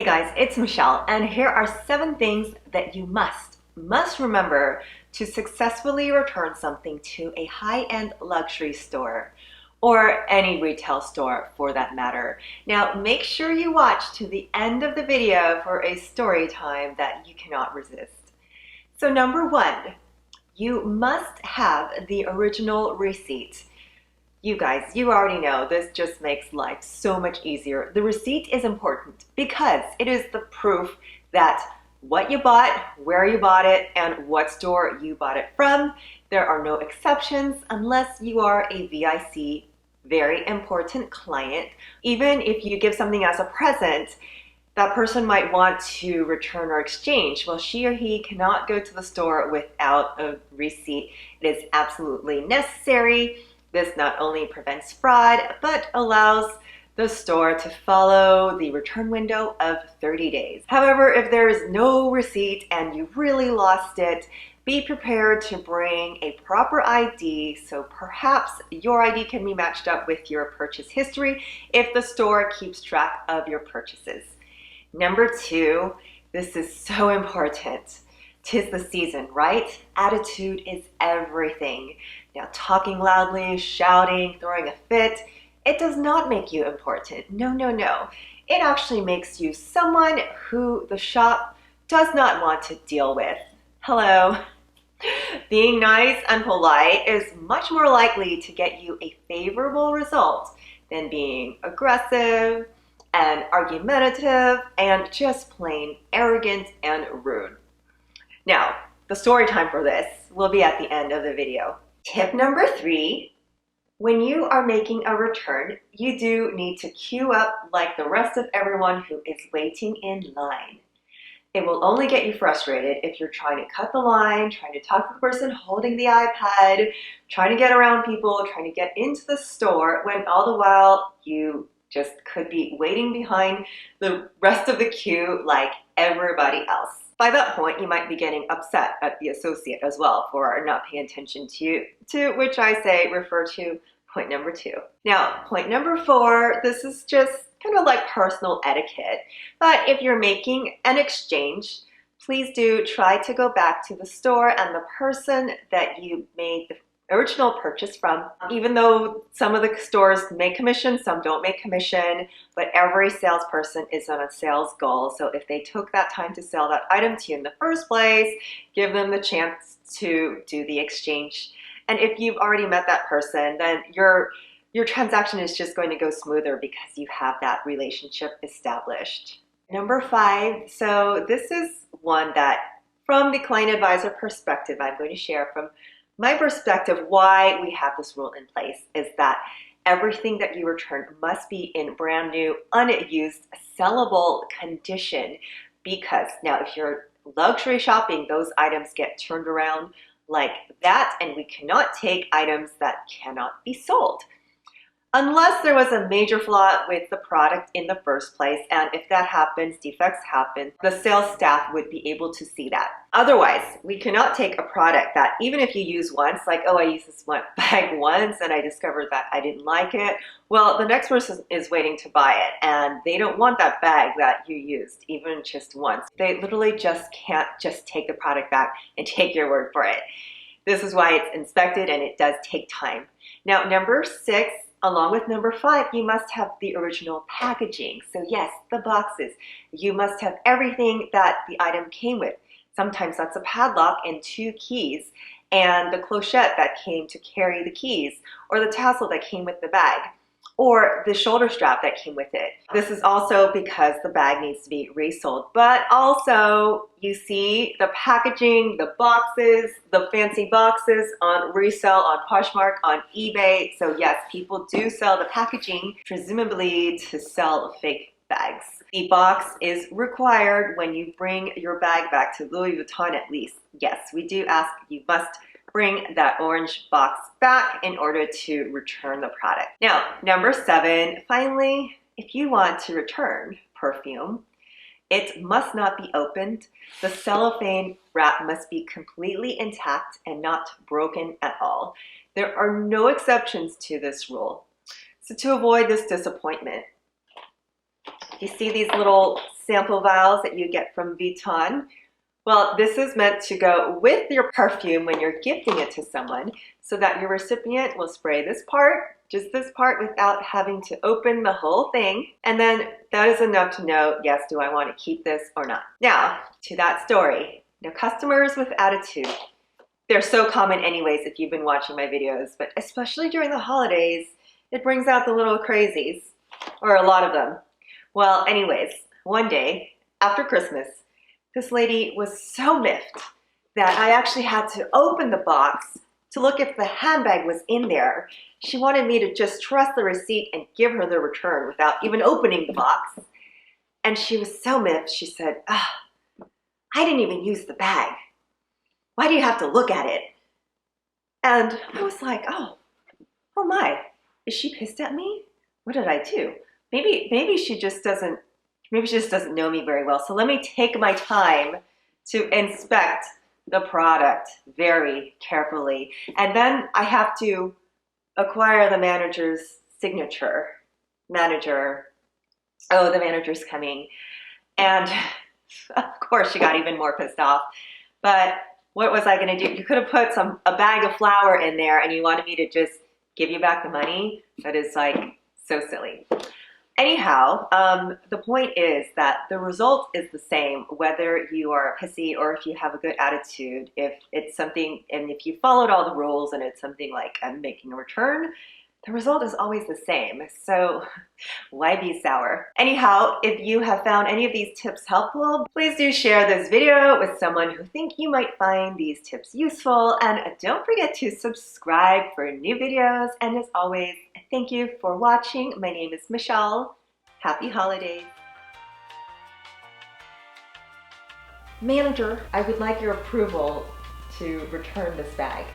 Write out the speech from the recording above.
Hey guys, it's Michelle, and here are 7 things that you must remember to successfully return something to a high-end luxury store or any retail store for that matter. Now, make sure you watch to the end of the video for a story time that you cannot resist. So number 1, you must have the original receipt. You guys, you already know this just makes life so much easier. The receipt is important because it is the proof that what you bought, where you bought it, and what store you bought it from. There are no exceptions unless you are a VIC, very important client. Even if you give something as a present, that person might want to return or exchange. Well, she or he cannot go to the store without a receipt. It is absolutely necessary. This not only prevents fraud, but allows the store to follow the return window of 30 days. However, if there is no receipt and you really lost it, be prepared to bring a proper ID, so perhaps your ID can be matched up with your purchase history if the store keeps track of your purchases. Number 2, this is so important. 'Tis the season, right? Attitude is everything. Now, talking loudly, shouting, throwing a fit, it does not make you important. No, no, no. It actually makes you someone who the shop does not want to deal with. Hello. Being nice and polite is much more likely to get you a favorable result than being aggressive and argumentative and just plain arrogant and rude. Now, the story time for this will be at the end of the video. Tip number 3, when you are making a return, you do need to queue up like the rest of everyone who is waiting in line. It will only get you frustrated if you're trying to cut the line, trying to talk to the person holding the iPad, trying to get around people, trying to get into the store, when all the while you just could be waiting behind the rest of the queue like everybody else. By that point, you might be getting upset at the associate as well for not paying attention to you, to which I say refer to point number 2. Now, point number 4, this is just kind of like personal etiquette, but if you're making an exchange, please do try to go back to the store and the person that you made the original purchase from. Even though some of the stores make commission, some don't make commission, but every salesperson is on a sales goal. So if they took that time to sell that item to you in the first place, give them the chance to do the exchange. And if you've already met that person, then your transaction is just going to go smoother because you have that relationship established. Number 5, so this is one that from the client advisor perspective, I'm going to share from my perspective why we have this rule in place is that everything that you return must be in brand new, unused, sellable condition, because now if you're luxury shopping, those items get turned around like that, and we cannot take items that cannot be sold. Unless there was a major flaw with the product in the first place, and if that happens, defects happen, the sales staff would be able to see that. Otherwise, we cannot take a product that even if you use once, like, oh, I used this one bag once and I discovered that I didn't like it, well, the next person is waiting to buy it and they don't want that bag that you used even just once. They literally just can't just take the product back and take your word for it. This is why it's inspected and it does take time. Now, number 6, along with number 5, you must have the original packaging. So yes, the boxes. You must have everything that the item came with. Sometimes that's a padlock and 2 keys, and the clochette that came to carry the keys, or the tassel that came with the bag, or the shoulder strap that came with it. This is also because the bag needs to be resold, but also you see the packaging, the boxes, the fancy boxes on resale, on Poshmark, on eBay. So yes, people do sell the packaging, presumably to sell fake bags. The box is required when you bring your bag back to Louis Vuitton at least. Yes, we do ask you must bring that orange box back in order to return the product. Now, number 7, finally, if you want to return perfume, it must not be opened. The cellophane wrap must be completely intact and not broken at all. There are no exceptions to this rule. So to avoid this disappointment, you see these little sample vials that you get from Vuitton. Well, this is meant to go with your perfume when you're gifting it to someone so that your recipient will spray this part, just this part, without having to open the whole thing. And then that is enough to know, yes, do I want to keep this or not? Now, to that story. Now, customers with attitude, they're so common anyways if you've been watching my videos, but especially during the holidays, it brings out the little crazies, or a lot of them. Well, anyways, one day after Christmas, this lady was so miffed that I actually had to open the box to look if the handbag was in there. She wanted me to just trust the receipt and give her the return without even opening the box. And she was so miffed, she said, I didn't even use the bag. Why do you have to look at it? And I was like, oh my, is she pissed at me? What did I do? Maybe she just doesn't know me very well. So let me take my time to inspect the product very carefully. And then I have to acquire the manager's signature. The manager's coming. And of course she got even more pissed off. But what was I gonna do? You could have put a bag of flour in there and you wanted me to just give you back the money? That is like so silly. Anyhow, the point is that the result is the same whether you are pissy or if you have a good attitude. If it's something, and if you followed all the rules and it's something like I'm making a return, the result is always the same. So why be sour? Anyhow, if you have found any of these tips helpful, please do share this video with someone who think you might find these tips useful. And don't forget to subscribe for new videos. And as always, thank you for watching. My name is Michelle. Happy holidays. Manager, I would like your approval to return this bag.